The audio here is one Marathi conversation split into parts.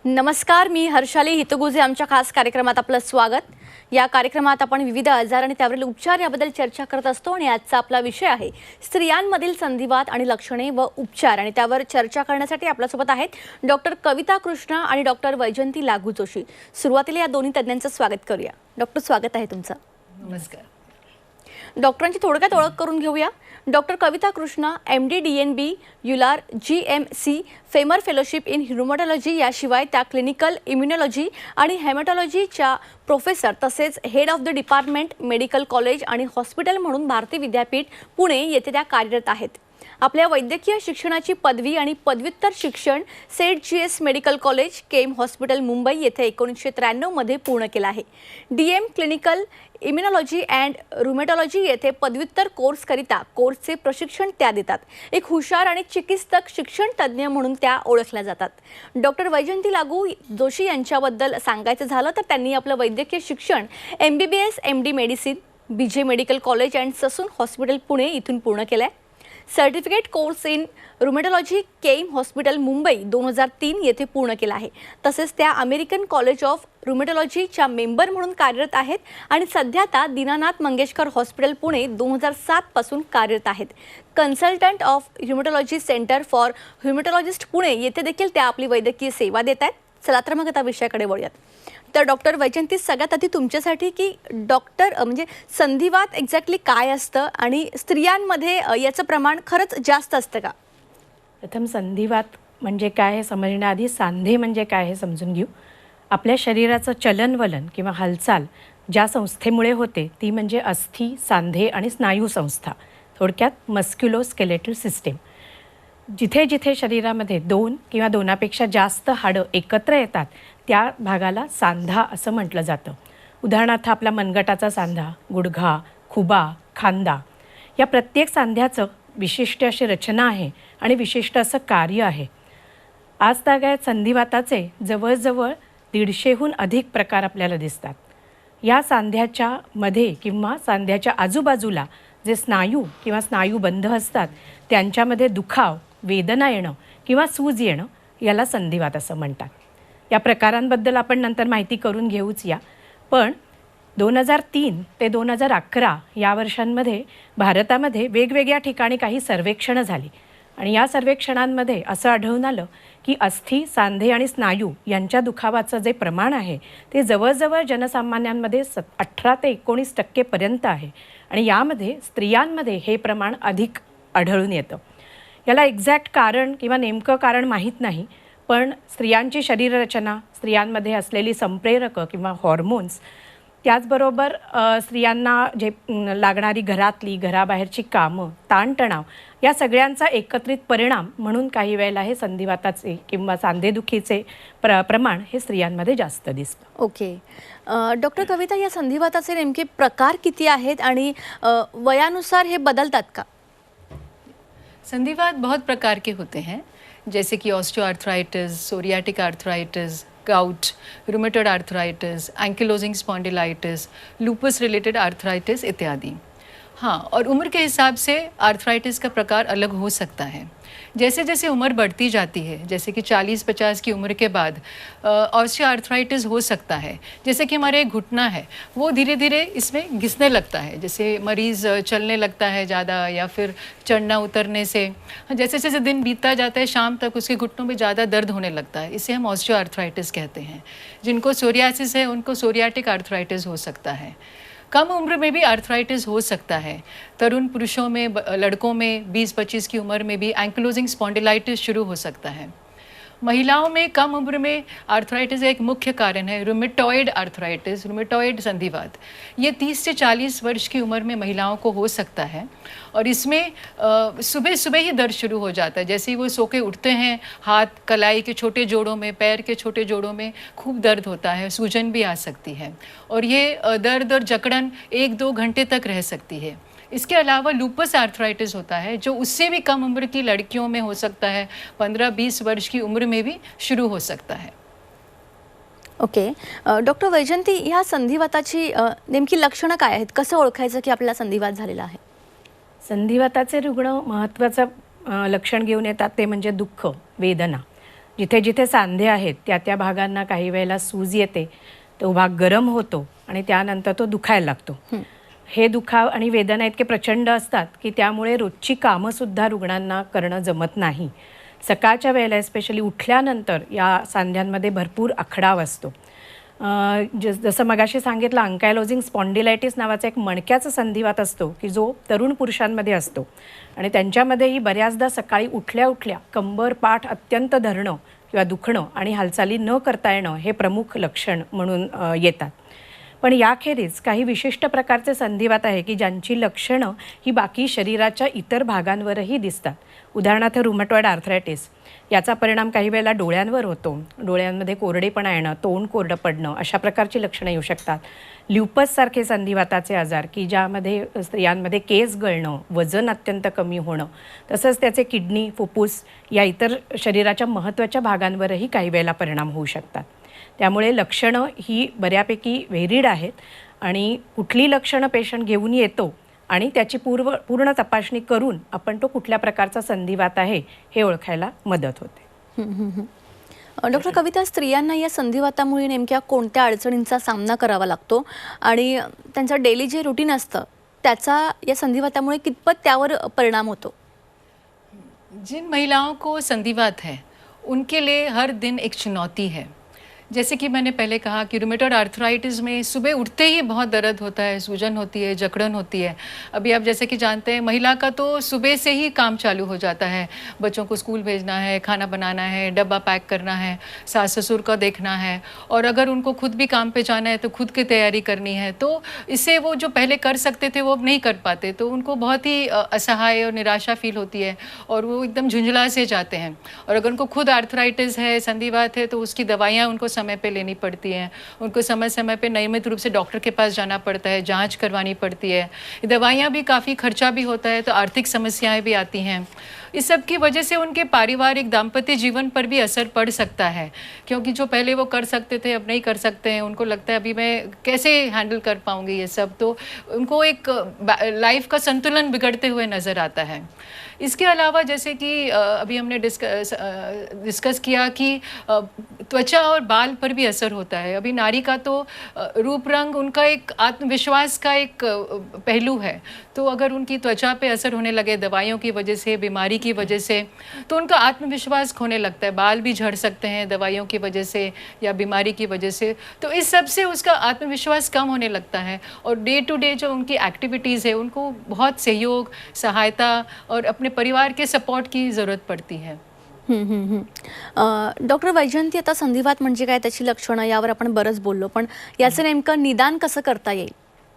नमस्कार, मी हर्षाली हितगुजे. आमच्या खास कार्यक्रमात आपलं स्वागत. या कार्यक्रमात आपण विविध आजार आणि त्यावरील उपचार याबद्दल चर्चा करत असतो आणि आजचा आपला विषय आहे स्त्रियांमधील संधिवात आणि लक्षणे व उपचार. आणि त्यावर चर्चा करण्यासाठी आपल्यासोबत आहेत डॉक्टर कविता कृष्णा आणि डॉक्टर वैजंती लागू जोशी. सुरुवातीला या दोन्ही तज्ञांचं स्वागत करूया. डॉक्टर, स्वागत आहे तुमचं. नमस्कार. डॉक्टरांची थोडक्यात ओळख करून घेऊया. Doctor Kavita Krishna MD DNB युलार GMC फेमर फेलोशिप इन ह्युमॅटॉलॉजी, याशिवाय त्या क्लिनिकल इम्युनॉलॉजी आणि हेमॅटॉलॉजीच्या प्रोफेसर तसेच head of the department medical college आणि हॉस्पिटल म्हणून भारतीय विद्यापीठ पुणे येथे त्या कार्यरत आहेत. आपल्या वैद्यकीय शिक्षणाची पदवी आणि पदव्युत्तर शिक्षण सेट GS मेडिकल कॉलेज केम हॉस्पिटल मुंबई येथे 1993 मध्ये पूर्ण केलं आहे. DM क्लिनिकल इम्युनॉलॉजी अँड रुमेटॉलॉजी येथे पदव्युत्तर कोर्सकरिता कोर्सचे प्रशिक्षण त्या देतात. एक हुशार आणि चिकित्सक शिक्षण तज्ज्ञ म्हणून त्या ओळखल्या जातात. डॉक्टर वैजंती लागू जोशी यांच्याबद्दल सांगायचं झालं तर त्यांनी आपलं वैद्यकीय शिक्षण MBBS MD medicine BJ medical college and Sassoon hospital Pune इथून पूर्ण केलं आहे. Certificate course in rheumatology KEM hospital Mumbai 2003 येथे पूर्ण केला आहे. तसेच त्या अमेरिकन कॉलेज ऑफ रुमेटॉलॉजीच्या मेंबर म्हणून कार्यरत आहेत आणि सध्या त्या दीनानाथ मंगेशकर हॉस्पिटल पुणे 2007 पासून कार्यरत आहेत. Consultant of rheumatology centre for rheumatologist Pune येथे देखील त्या आपली वैद्यकीय सेवा देत आहेत. चला तर मग आता विषयाकडे वळूयात. तर डॉक्टर वैजंती, सगळ्यात आधी तुमच्यासाठी की डॉक्टर म्हणजे संधिवात एक्झॅक्टली काय असतं आणि स्त्रियांमध्ये याचं प्रमाण खरंच जास्त असतं का? प्रथम संधिवात म्हणजे काय हे समजण्याआधी सांधे म्हणजे काय हे समजून घेऊ. आपल्या शरीराचं चलनवलन किंवा हालचाल ज्या संस्थेमुळे होते ती म्हणजे अस्थि, सांधे आणि स्नायू संस्था, थोडक्यात मस्क्युलोस्केलेटल सिस्टीम. जिथे जिथे शरीरामध्ये दोन किंवा दोनापेक्षा जास्त हाडं एकत्र येतात त्या भागाला सांधा असं म्हटलं जातं. उदाहरणार्थ आपला मनगटाचा सांधा, गुडघा, खुबा, खांदा, या प्रत्येक सांध्याचं विशिष्ट अशी रचना आहे आणि विशिष्ट असं कार्य आहे. आज तागायत संधिवाताचे जवळजवळ 150हून अधिक प्रकार आपल्याला दिसतात. या सांध्याच्या मध्ये किंवा सांध्याच्या आजूबाजूला जे स्नायू किंवा स्नायूबंध असतात त्यांच्यामध्ये दुखाव, वेदना येणं किंवा सूज येणं याला संधिवात असं म्हणतात. या प्रकारांबद्दल आपण नंतर माहिती करून घेऊच या. पण 2003 ते 2011 या वर्षांमध्ये भारतामध्ये वेगवेगळ्या ठिकाणी काही सर्वेक्षणं झाली आणि या सर्वेक्षणांमध्ये असं आढळून आलं की अस्थि, सांधे आणि स्नायू यांच्या दुखावाचं जे प्रमाण आहे ते जवळजवळ जनसामान्यांमध्ये 18 ते 19% आहे आणि यामध्ये स्त्रियांमध्ये हे प्रमाण अधिक आढळून येतं. याला एक्झॅक्ट कारण किंवा नेमकं कारण माहीत नाही, पण स्त्रियांची शरीररचना, स्त्रियांमध्ये असलेली संप्रेरकं किंवा हॉर्मोन्स, त्याचबरोबर स्त्रियांना जे लागणारी घरातली घराबाहेरची कामं, ताणतणाव, या सगळ्यांचा एकत्रित परिणाम म्हणून काही वेळेला हे संधिवाताचे किंवा सांधेदुखीचे प्रमाण हे स्त्रियांमध्ये जास्त दिसतं. ओके. डॉक्टर कविता, या संधिवाताचे नेमके प्रकार किती आहेत आणि वयानुसार हे बदलतात का? संधिवात बहुत प्रकार के होते हैं, जैसे कि osteoarthritis, psoriatic arthritis, gout, rheumatoid arthritis, ankylosing spondylitis, lupus related arthritis इत्यादि. हाँ, और उम्र के हिसाब से आर्थराइटिस का प्रकार अलग हो सकता है. जैसे जैसे उम्र बढ़ती जाती है, जैसे कि 40-50 की उम्र के बाद ऑस्टियोआर्थराइटिस हो सकता है. जैसे कि हमारे एक घुटना है वो धीरे धीरे इसमें घिसने लगता है, जैसे मरीज़ चलने लगता है ज़्यादा या फिर चढ़ना उतरने से जैसे जैसे दिन बीतता जाता है शाम तक उसके घुटनों में ज़्यादा दर्द होने लगता है. इसे हम ऑस्टियोआर्थराइटिस कहते हैं. जिनको सोरियासिस है उनको सोरियाटिक आर्थराइटिस हो सकता है. कम उम्र में भी आर्थराइटिस हो सकता है. तरुण पुरुषों में, लड़कों में 20-25 की उम्र में भी एंकिलोजिंग स्पॉन्डिलाइटिस शुरू हो सकता है. महिलाओं में कम उम्र में आर्थराइटिस एक मुख्य कारण है रूमेटॉइड आर्थराइटिस, रूमेटॉइड संधिवात. ये 30 से 40 वर्ष की उम्र में महिलाओं को हो सकता है और इसमें सुबह सुबह ही दर्द शुरू हो जाता है. जैसे ही वो सो के उठते हैं, हाथ कलाई के छोटे जोड़ों में, पैर के छोटे जोड़ों में खूब दर्द होता है, सूजन भी आ सकती है और ये दर्द और जकड़न 1-2 घंटे तक रह सकती है. इसके अलावा लूपस आर्थराइटिस होता है जो उससे भी कम उम्र की लड़कियों में हो सकता है, 15-20 वर्ष की उम्र में भी शुरू हो सकता है. ओके. डॉक्टर वैजंती, ह्या संधिवाताची नेमकी लक्षणं काय आहेत? कसं ओळखायचं की आपल्याला संधिवात झालेला आहे? संधिवाताचे रुग्ण महत्त्वाचं लक्षण घेऊन येतात ते म्हणजे दुःख, वेदना. जिथे जिथे सांधे आहेत त्या त्या भागांना काही वेळेला सूज येते, तो भाग गरम होतो आणि त्यानंतर तो दुखायला लागतो. हे दुखाव आणि वेदना इतके प्रचंड असतात की त्यामुळे रोजची कामंसुद्धा रुग्णांना करणं जमत नाही. सकाळच्या वेळेला स्पेशली उठल्यानंतर या सांध्यांमध्ये भरपूर आखडाव असतो. जसं मगाशी सांगितलं, अंकायलोजिंग स्पॉन्डिलायटिस नावाचा एक मणक्याचा संधिवात असतो की जो तरुण पुरुषांमध्ये असतो आणि त्यांच्यामध्येही बऱ्याचदा सकाळी उठल्या उठल्या कंबर पाठ अत्यंत धरणं किंवा दुखणं आणि हालचाली न करता येणं हे प्रमुख लक्षण म्हणून येतात. पण याखेरीज काही विशिष्ट प्रकारचे संधिवात आहे की ज्यांची लक्षणं ही बाकी शरीराच्या इतर भागांवरही दिसतात. उदाहरणार्थ रुमॅटॉइड आर्थरायटिस, याचा परिणाम काही वेळेला डोळ्यांवर होतो. डोळ्यांमध्ये कोरडेपणा येणं, तोंड कोरडं पडणं अशा प्रकारची लक्षणं येऊ शकतात. ल्युपससारखे संधिवाताचे आजार की ज्यामध्ये स्त्रियांमध्ये केस गळणं, वजन अत्यंत कमी होणं, तसंच त्याचे किडनी, फुफ्फुस या इतर शरीराच्या महत्त्वाच्या भागांवरही काही वेळेला परिणाम होऊ शकतात. त्यामुळे लक्षणं ही बऱ्यापैकी व्हेरिड आहेत आणि कुठली लक्षणं पेशंट घेऊन येतो आणि त्याची पूर्ण तपासणी करून आपण तो कुठल्या प्रकारचा संधिवात आहे हे ओळखायला मदत होते. डॉक्टर कविता, स्त्रियांना या संधिवातामुळे नेमक्या कोणत्या अडचणींचा सामना करावा लागतो आणि त्यांचं डेली जे रुटीन असतं त्याचा या संधिवातामुळे कितपत त्यावर परिणाम होतो? जिन महिलाओं को संधिवात है उनके लिए हर दिन एक चुनौती है. जैसे कि मैंने पहले कहा कि रूमेटॉइड आर्थराइटिस में सुबह उठते ही बहुत दर्द होता है, सूजन होती है, जकड़न होती है. अभी आप जैसे कि जानते हैं महिला का तो सुबह से ही काम चालू हो जाता है. बच्चों को स्कूल भेजना है, खाना बनाना है, डब्बा पैक करना है, सास ससुर का देखना है और अगर उनको खुद भी काम पे जाना है तो खुद की तैयारी करनी है. तो इससे वो जो पहले कर सकते थे वो अब नहीं कर पाते, तो उनको बहुत ही असहाय और निराशा फील होती है और वो एकदम झुंझला से जाते हैं. और अगर उनको खुद आर्थराइटिस है, संधिवात है, तो उसकी दवाइयाँ उनको समय पे लेनी पड़ती हैं. उनको समय समय पे नियमित रूप से डॉक्टर के पास जाना पड़ता है, जांच करवानी पड़ती है. दवाइयाँ भी काफ़ी खर्चा भी होता है, तो आर्थिक समस्याएं भी आती हैं. इस सब की वजह से उनके पारिवारिक दाम्पत्य जीवन पर भी असर पड़ सकता है, क्योंकि जो पहले वो कर सकते थे अब नहीं कर सकते हैं. उनको लगता है अभी मैं कैसे हैंडल कर पाऊँगी ये सब, तो उनको एक लाइफ का संतुलन बिगड़ते हुए नज़र आता है. इसके अलावा जैसे कि अभी हमने डिस्कस किया कि त्वचा और बाल पर भी असर होता है. अभी नारी का तो रूप रंग उनका एक आत्मविश्वास का एक पहलू है, तो अगर उनकी त्वचा पे असर होने लगे दवाइयों की वजह से, बीमारी की वजह से, तो उनका आत्मविश्वास खोने लगता है. बाल भी झड़ सकते हैं दवाइयों की वजह से या बीमारी की वजह से. तो इस सब से उसका आत्मविश्वास कम होने लगता है और डे टू डे जो उनकी एक्टिविटीज़ है उनको बहुत सहयोग, सहायता और अपने परिवार के सपोर्ट की ज़रूरत पड़ती है. डॉक्टर वैजयंती, आता संधिवात म्हणजे काय, त्याची लक्षणं यावर आपण बरंच बोललो, पण याचं नेमकं निदान कसं करता येईल?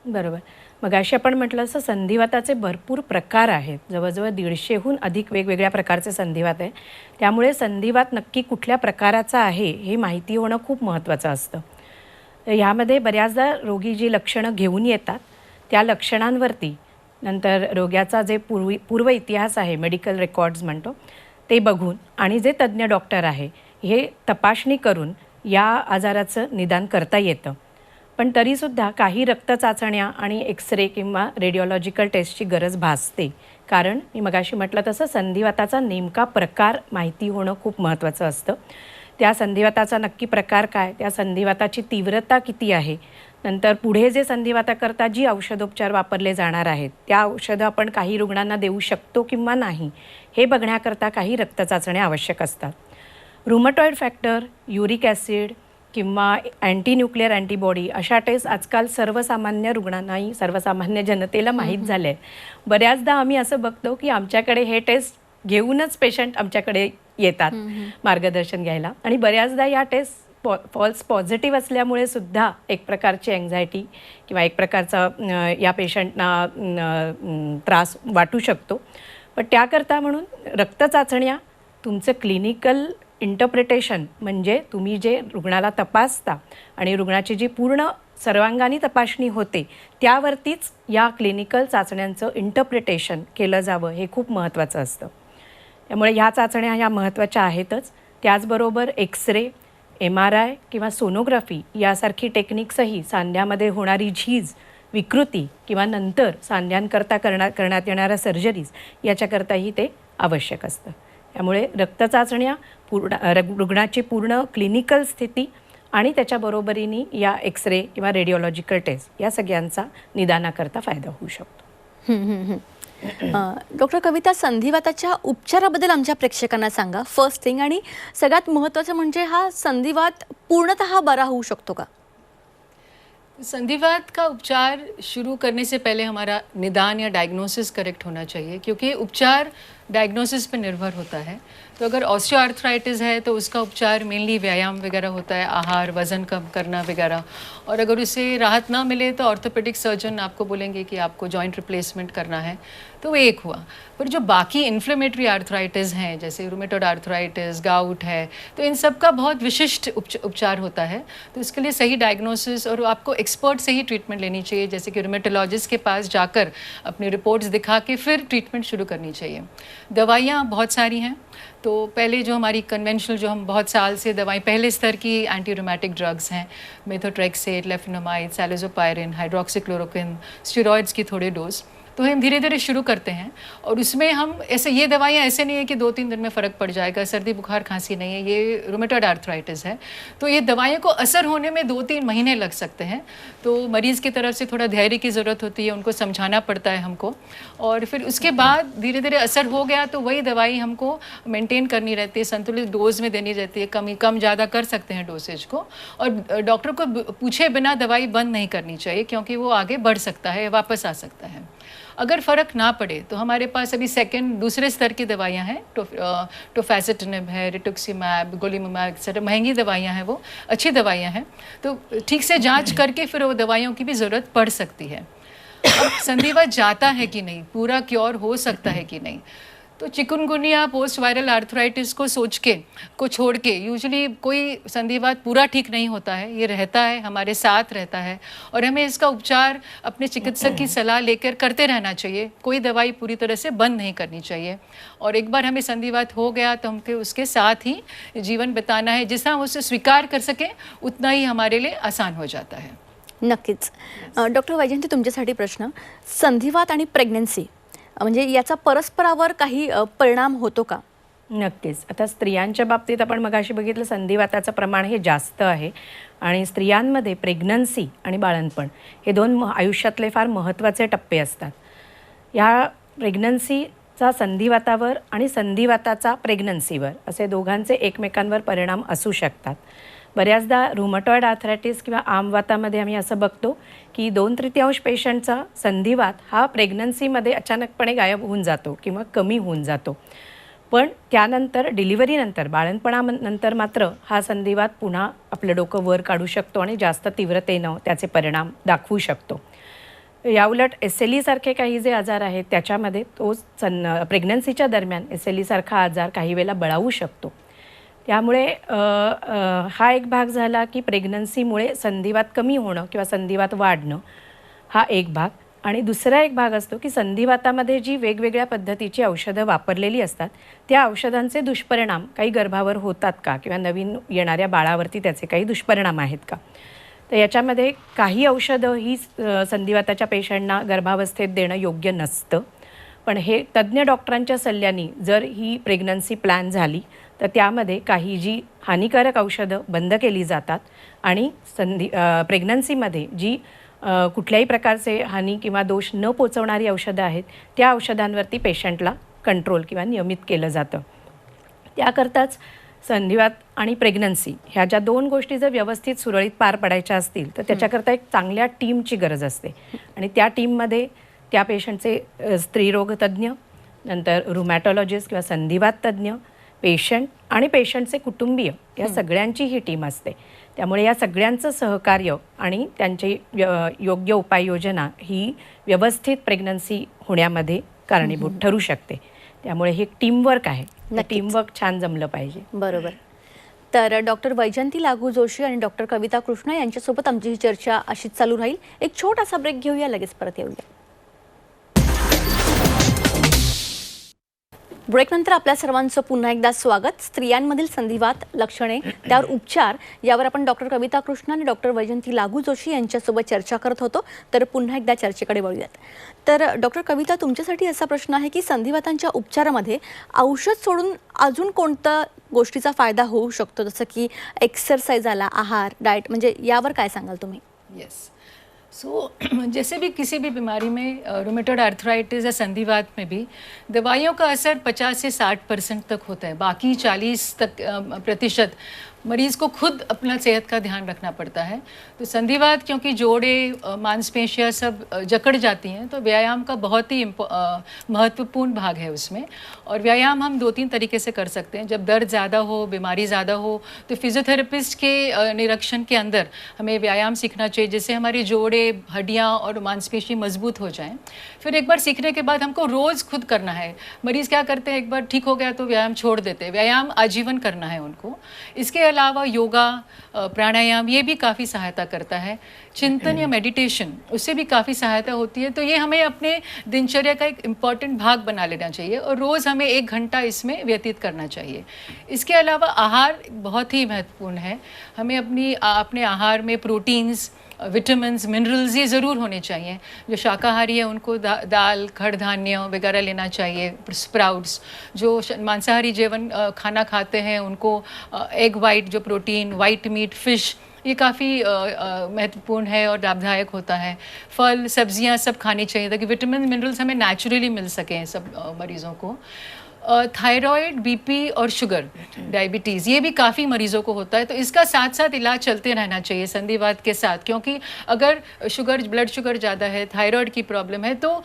बरोबर. मग अशी आपण म्हटलं असं संधिवाताचे भरपूर प्रकार आहेत. जवळजवळ 150हून अधिक वेगवेगळ्या प्रकारचे संधिवात आहे. त्यामुळे संधिवात नक्की कुठल्या प्रकाराचा आहे हे माहिती होणं खूप महत्त्वाचं असतं. ह्यामध्ये बऱ्याचदा रोगी जी लक्षणं घेऊन येतात त्या लक्षणांवरती नंतर रोग्याचा जे पूर्व इतिहास आहे, मेडिकल रेकॉर्ड्स म्हणतो, ते बघून आणि जे तज्ज्ञ डॉक्टर आहे हे तपासणी करून या आजाराचं निदान करता येतं. पण तरीसुद्धा काही रक्त चाचण्या आणि एक्सरे किंवा रेडिओलॉजिकल टेस्टची गरज भासते, कारण मी मगाशी म्हटलं तसं संधिवाताचा नेमका प्रकार माहिती होणं खूप महत्त्वाचं असतं. त्या संधिवाताचा नक्की प्रकार काय, त्या संधिवाताची तीव्रता किती आहे, नंतर पुढे जे संधिवाताकरता जी औषधोपचार वापरले जाणार आहेत त्या औषधं आपण काही रुग्णांना देऊ शकतो किंवा नाही हे बघण्याकरता काही रक्तचाचण्या आवश्यक असतात. रुमॅटॉइड फॅक्टर, युरिक ॲसिड किंवा अँटी न्यूक्लिअर अँटीबॉडी अशा टेस्ट आजकाल सर्वसामान्य रुग्णांनाही, सर्वसामान्य जनतेला माहीत झाले आहेत. बऱ्याचदा आम्ही असं बघतो की आमच्याकडे हे टेस्ट घेऊनच पेशंट आमच्याकडे येतात मार्गदर्शन घ्यायला आणि बऱ्याचदा या टेस्ट फॉल्स पॉझिटिव्ह असल्यामुळे सुद्धा एक प्रकारची अँझायटी किंवा एक प्रकारचा या पेशंटना त्रास वाटू शकतो. पण त्याकरता म्हणून रक्तचाचण्या, तुमचं क्लिनिकल इंटरप्रिटेशन म्हणजे तुम्ही जे रुग्णाला तपासता आणि रुग्णाची जी पूर्ण सर्वांगानी तपासणी होते त्यावरतीच या क्लिनिकल चाचण्यांचं इंटरप्रिटेशन केलं जावं हे खूप महत्त्वाचं असतं. त्यामुळे ह्या चाचण्या ह्या महत्त्वाच्या आहेतच. त्याचबरोबर एक्सरे, MRI किंवा सोनोग्राफी यासारखी टेक्निक्सही सांध्यामध्ये होणारी झीज, विकृती किंवा नंतर सांध्यांकरता करण्यात येणाऱ्या सर्जरीज याच्याकरताही ते आवश्यक असतं. त्यामुळे रक्तचाचण्या, रुग्णाची पूर्ण क्लिनिकल स्थिती आणि त्याच्या बरोबरीने या एक्सरे किंवा रेडिओलॉजिकल टेस्ट या सगळ्यांचा निदानाकरता फायदा होऊ शकतो. डॉक्टर कविता, संधिवाताच्या उपचाराबद्दल आमच्या प्रेक्षकांना सांगा फर्स्ट थिंग, आणि सगळ्यात महत्त्वाचं म्हणजे हा संधिवात पूर्णतः बरा होऊ शकतो का? संधिवात का उपचार शुरू करने से पहले हमारा निदान या डायग्नोसिस करेक्ट होना चाहिए, क्योंकि उपचार डायग्नोसिस पे निर्भर होता है. तो अगर ऑस्टियोआर्थराइटिस है तो उसका उपचार मेनली व्यायाम वगैरह होता है, आहार, वज़न कम करना वगैरह. और अगर उसे राहत ना मिले तो ऑर्थोपेडिक सर्जन आपको बोलेंगे कि आपको जॉइंट रिप्लेसमेंट करना है. तो वो एक हुआ. पर जो बाकी इन्फ्लेमेटरी आर्थराइटिस हैं, जैसे रूमेटॉइड आर्थराइटिस, गाउट है, तो इन सब का बहुत विशिष्ट उपचार होता है. तो इसके लिए सही डायग्नोसिस और आपको एक्सपर्ट से ही ट्रीटमेंट लेनी चाहिए, जैसे कि रूमेटोलॉजिस्ट के पास जाकर अपनी रिपोर्ट्स दिखा के फिर ट्रीटमेंट शुरू करनी चाहिए. दवाइयाँ बहुत सारी हैं. तो पहले जो हमारी कन्वेंशनल, जो हम बहुत साल से दवाएं, पहले स्तर की एंटी रूमेटिक ड्रग्स हैं, मेथोट्रेक्सेट, लेफ्टिनोमाइड, सैलिसोपायरिन, हाइड्रोक्सीक्लोरोक्विन, स्टेरॉइड्स की थोड़े डोज, तो हम धीरे धीरे शुरू करते हैं. और उसमें हम ऐसे, ये दवाइयाँ ऐसे नहीं है कि 2-3 दिन में फ़र्क पड़ जाएगा. सर्दी बुखार खांसी नहीं है, ये रूमेटॉइड आर्थराइटिस है, तो ये दवाइयों को असर होने में 2-3 महीने लग सकते हैं. तो मरीज़ की तरफ से थोड़ा धैर्य की ज़रूरत होती है, उनको समझाना पड़ता है हमको. और फिर उसके बाद धीरे धीरे असर हो गया तो वही दवाई हमको मेंटेन करनी रहती है, संतुलित डोज में देनी रहती है. कम ज़्यादा कर सकते हैं डोसेज को, और डॉक्टर को पूछे बिना दवाई बंद नहीं करनी चाहिए, क्योंकि वो आगे बढ़ सकता है, वापस आ सकता है. अगर फ़र्क ना पड़े तो हमारे पास अभी दूसरे स्तर की दवाइयाँ हैं. टोफैसिटिनिब है, रिटुक्सीमैब, गोलीमैब एक्सेट्रा, महंगी दवाइयाँ हैं, वो अच्छी दवाइयाँ हैं. तो ठीक से जांच करके फिर वो दवाइयों की भी ज़रूरत पड़ सकती है. अब संधिवात जाता है कि नहीं, पूरा क्योर हो सकता है कि नहीं, तो चिकुनगुनिया, पोस्ट वायरल आर्थराइटिस को छोड़ के यूजुअली कोई संधिवात पूरा ठीक नहीं होता है. ये रहता है, हमारे साथ रहता है, और हमें इसका उपचार अपने चिकित्सक की सलाह लेकर करते रहना चाहिए. कोई दवाई पूरी तरह से बंद नहीं करनी चाहिए. और एक बार हमें संधिवात हो गया तो हमको उसके साथ ही जीवन बिताना है. जितना हम उसे स्वीकार कर सकें उतना ही हमारे लिए आसान हो जाता है. नक्कीच. डॉक्टर वैजयंती, तुमच्यासाठी प्रश्न, संधिवात आणि प्रेग्नन्सी म्हणजे याचा परस्परावर काही परिणाम होतो का? नक्कीच. आता स्त्रियांच्या बाबतीत आपण मगाशी बघितलं, संधिवाताचं प्रमाण हे जास्त आहे आणि स्त्रियांमध्ये प्रेग्नन्सी आणि बाळंतपण हे 2 आयुष्यातले फार महत्त्वाचे टप्पे असतात. या प्रेग्नन्सीचा संधिवातावर आणि संधिवाताचा प्रेग्नन्सीवर असे दोघांचे एकमेकांवर परिणाम असू शकतात. बऱ्याचदा रुमटॉइड आर्थरायटिस किंवा आमवातामध्ये आम्ही असं बघतो की 2/3 पेशंटचा संधिवात हा प्रेग्नन्सीमध्ये अचानकपणे गायब होऊन जातो किंवा कमी होऊन जातो. पण त्यानंतर डिलिव्हरीनंतर, बाळंतपणानंतर मात्र हा संधिवात पुन्हा आपलं डोकं वर काढू शकतो आणि जास्त तीव्रतेनं त्याचे परिणाम दाखवू शकतो. याउलट SLE सारखे काही जे आजार आहेत त्याच्यामध्ये तो प्रेग्नन्सीच्या दरम्यान SLE सारखा आजार काही वेळेला बळावू शकतो. त्यामुळे हा एक भाग झाला की प्रेग्नन्सीमुळे संधिवात कमी होणं किंवा संधिवात वाढणं, हा एक भाग. आणि दुसरा एक भाग असतो की संधिवातामध्ये जी वेगवेगळ्या पद्धतीची औषधं वापरलेली असतात त्या औषधांचे दुष्परिणाम काही गर्भावर होतात का, किंवा नवीन येणाऱ्या बाळावरती त्याचे काही दुष्परिणाम आहेत का. तर याच्यामध्ये काही औषधं ही संधिवाताच्या पेशंटना गर्भावस्थेत देणं योग्य नसतं. पण हे तज्ज्ञ डॉक्टरांच्या सल्ल्याने जर ही प्रेग्नन्सी प्लॅन झाली तर त्यामध्ये काही जी हानिकारक औषधं बंद केली जातात आणि प्रेग्नन्सीमध्ये जी कुठल्याही प्रकारचे हानी किंवा दोष न पोचवणारी औषधं आहेत त्या औषधांवरती पेशंटला कंट्रोल किंवा नियमित केलं जातं. त्याकरताच संधिवात आणि प्रेग्नन्सी ह्या ज्या 2 गोष्टी जर व्यवस्थित सुरळीत पार पडायच्या असतील तर त्याच्याकरता एक चांगल्या टीमची गरज असते. आणि त्या टीममध्ये त्या पेशंटचे स्त्रीरोग तज्ज्ञ, नंतर रुमॅटॉलॉजिस्ट किंवा संधिवात तज्ज्ञ, पेशंट आणि पेशंटचे कुटुंबीय या सगळ्यांची ही टीम असते. त्यामुळे या सगळ्यांचं सहकार्य आणि त्यांची योग्य उपाययोजना ही व्यवस्थित प्रेग्नन्सी होण्यामध्ये कारणीभूत ठरू शकते. त्यामुळे हे टीमवर्क आहे, टीमवर्क छान जमलं पाहिजे. बरोबर. तर डॉक्टर वैजयंती लागू जोशी आणि डॉक्टर कविता कृष्ण यांच्यासोबत आमची ही चर्चा अशीच चालू राहील. एक छोटासा ब्रेक घेऊया, लगेच परत येऊया. ब्रेकनंतर आपल्या सर्वांचं पुन्हा एकदा स्वागत. स्त्रियांमधील संधिवात, लक्षणे, त्यावर उपचार यावर आपण डॉक्टर कविता कृष्ण आणि डॉक्टर वैजंती लागू जोशी यांच्यासोबत चर्चा करत होतो. तर पुन्हा एकदा चर्चेकडे वळूयात. तर डॉक्टर कविता, तुमच्यासाठी असा प्रश्न आहे की संधिवातांच्या उपचारामध्ये औषध सोडून अजून कोणत्या गोष्टीचा फायदा होऊ शकतो, जसं की एक्सरसाइज आला, आहार, डाएट, म्हणजे यावर काय सांगाल तुम्ही? यस सो जैसे भी किसी भी बीमारी में रूमेटॉइड आर्थराइटिस या संधिवात में भी दवाइयों का असर 50 से 60% तक होता है. बाकी 40 तक प्रतिशत मरीज़ को खुद अपना सेहत का ध्यान रखना पड़ता है. तो संधिवात क्योंकि जोड़े मांसपेशियाँ सब जकड़ जाती हैं, तो व्यायाम का बहुत ही महत्वपूर्ण भाग है उसमें. और व्यायाम हम 2-3 तरीके से कर सकते हैं. जब दर्द ज़्यादा हो, बीमारी ज़्यादा हो, तो फिजियोथेरेपिस्ट के निरीक्षण के अंदर हमें व्यायाम सीखना चाहिए, जिससे हमारी जोड़े, हड्डियाँ और मांसपेशी मजबूत हो जाएं. फिर एक बार सीखने के बाद हमको रोज़ खुद करना है. मरीज़ क्या करते हैं, एक बार ठीक हो गया तो व्यायाम छोड़ देते हैं. व्यायाम आजीवन करना है उनको. इसके अलावा योगा, प्राणायाम, ये भी काफ़ी सहायता करता है. चिंतन या मेडिटेशन, उससे भी काफ़ी सहायता होती है. तो ये हमें अपने दिनचर्या का एक इम्पॉर्टेंट भाग बना लेना चाहिए और रोज़ हमें 1 घंटा इसमें व्यतीत करना चाहिए. इसके अलावा आहार बहुत ही महत्वपूर्ण है. हमें अपने आहार में प्रोटीन्स, विटामिन्स, मिनरल्स ये ज़रूर होने चाहिए. जो शाकाहारी है उनको दाल, खड़ धान्य वगैरह लेना चाहिए, स्प्राउट्स. जो मांसाहारी खाना खाते हैं उनको एग वाइट, जो प्रोटीन, वाइट मीट, फ़िश, ये काफ़ी महत्वपूर्ण है और लाभदायक होता है. फल, सब्जियां सब खानी चाहिए ताकि विटामिन, मिनरल्स हमें नेचुरली मिल सकें सब मरीज़ों को. थायराइड, बीपी और शुगर, डायबिटीज़, ये भी काफ़ी मरीज़ों को होता है. तो इसका साथ साथ इलाज चलते रहना चाहिए संधिवात के साथ, क्योंकि अगर ब्लड शुगर ज़्यादा है, थायराइड की प्रॉब्लम है, तो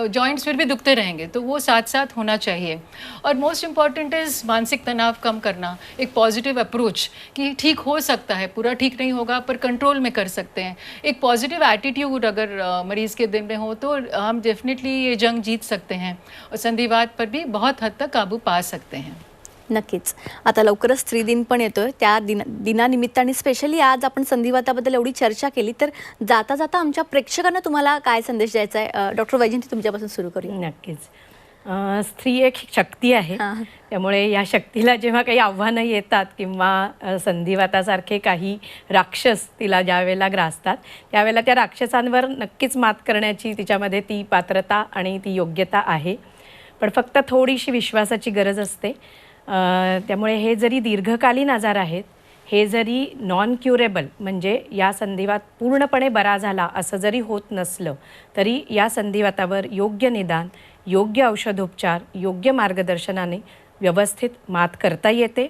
जॉइंट्स फिर भी दुखते रहेंगे. तो वो साथ साथ होना चाहिए. और मोस्ट इम्पॉर्टेंट इज़ मानसिक तनाव कम करना, एक पॉजिटिव अप्रोच कि ठीक हो सकता है, पूरा ठीक नहीं होगा पर कंट्रोल में कर सकते हैं. एक पॉजिटिव एटीट्यूड अगर मरीज़ के दिल में हो तो हम डेफिनेटली ये जंग जीत सकते हैं और संधिवात पर भी बहुत हद तक काबू पा सकते हैं. नक्कीच. आता लवकरच स्त्री दिन पण येतोय. त्या दिनानिमित्ताने स्पेशली आज आपण संधिवाताबद्दल एवढी चर्चा केली, तर जाता जाता आमच्या प्रेक्षकांना तुम्हाला काय संदेश द्यायचा आहे? डॉक्टर वैजंती, तुमच्यापासून सुरू करूया. नक्कीच. स्त्री एक शक्ती आहे. त्यामुळे या शक्तीला जेव्हा काही आव्हानं येतात किंवा संधिवातासारखे काही राक्षस तिला ज्यावेळेला ग्रासतात, त्यावेळेला त्या राक्षसांवर नक्कीच मात करण्याची तिच्यामध्ये ती पात्रता आणि ती योग्यता आहे. पण फक्त थोडीशी विश्वासाची गरज असते. त्यामुळे हे जरी दीर्घकालीन आजार आहेत, हे जरी नॉन क्युरेबल म्हणजे या संधिवात पूर्णपणे बरा झाला असं जरी होत नसलं, तरी या संधिवातावर योग्य निदान, योग्य औषधोपचार, योग्य मार्गदर्शनाने व्यवस्थित मात करता येते.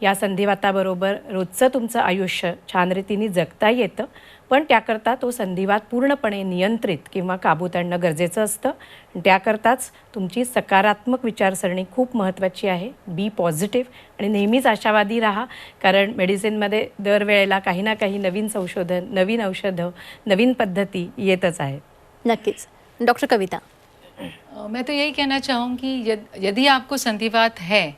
या संधिवाताबरोबर रोजचं तुमचं आयुष्य छान रीतीने जगता येतं. पण त्याकरता तो संधिवात पूर्णपणे नियंत्रित किंवा काबूत आणणं गरजेचं असतं. त्याकरताच तुमची सकारात्मक विचारसरणी खूप महत्त्वाची आहे. बी पॉझिटिव्ह आणि नेहमीच आशावादी राहा, कारण मेडिसिनमध्ये दरवेळेला काही ना काही नवीन संशोधन, नवीन औषधं, नवीन पद्धती येतच आहेत. नक्कीच. डॉक्टर कविता, मैं तो यही कहना चाहूँगी, यदि आपको संधिवात है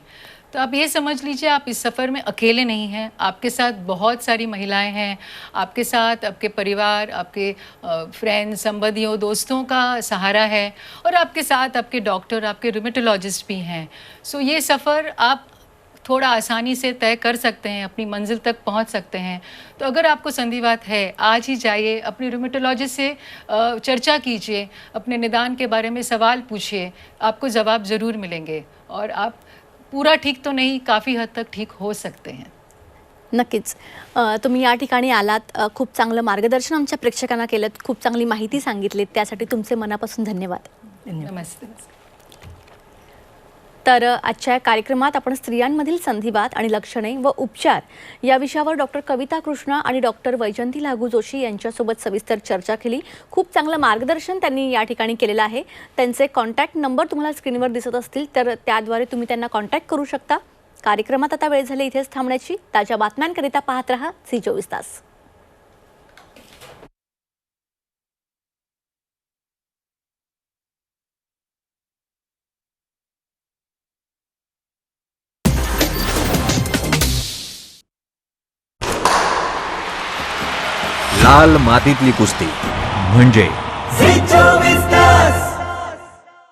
तो आप ये समझ लीजिए आप इस सफ़र में अकेले नहीं हैं. आपके साथ बहुत सारी महिलाएं हैं. आपके साथ आपके परिवार, आपके फ्रेंड्स, संबंधियों, दोस्तों का सहारा है. और आपके साथ आपके डॉक्टर, आपके रूमेटोलॉजिस्ट भी हैं. सो ये सफ़र आप थोड़ा आसानी से तय कर सकते हैं, अपनी मंजिल तक पहुंच सकते हैं. तो अगर आपको संधिवात है, आज ही जाइए, अपने रूमेटोलॉजिस्ट से चर्चा कीजिए, अपने निदान के बारे में सवाल पूछिए. आपको जवाब ज़रूर मिलेंगे और आप पूरा ठीक तो नहीं, काफ़ी हद तक ठीक हो सकते हैं. नक्कीच. तुम्ही या ठिकाणी आलात, खूप चांगलं मार्गदर्शन आमच्या प्रेक्षकांना केलं, खूप चांगली माहिती सांगितलीत, त्यासाठी तुमचे मनापासून धन्यवाद. नमस्ते. तर आजच्या कार्यक्रमात आपण स्त्रियांमधील संधिवात आणि लक्षणे व उपचार या विषयावर डॉक्टर कविता कृष्ण आणि डॉक्टर वैजंती लागू जोशी यांच्यासोबत सविस्तर चर्चा केली. खूप चांगलं मार्गदर्शन त्यांनी या ठिकाणी केलेलं आहे. त्यांचे कॉन्टॅक्ट नंबर तुम्हाला स्क्रीनवर दिसत असतील, तर त्याद्वारे तुम्ही त्यांना कॉन्टॅक्ट करू शकता. कार्यक्रमात आता वेळ झाली इथेच थांबण्याची. ताज्या बातम्यांकरिता पाहत रहा झी24 तास. लाल मातीतली कुस्ती म्हणजे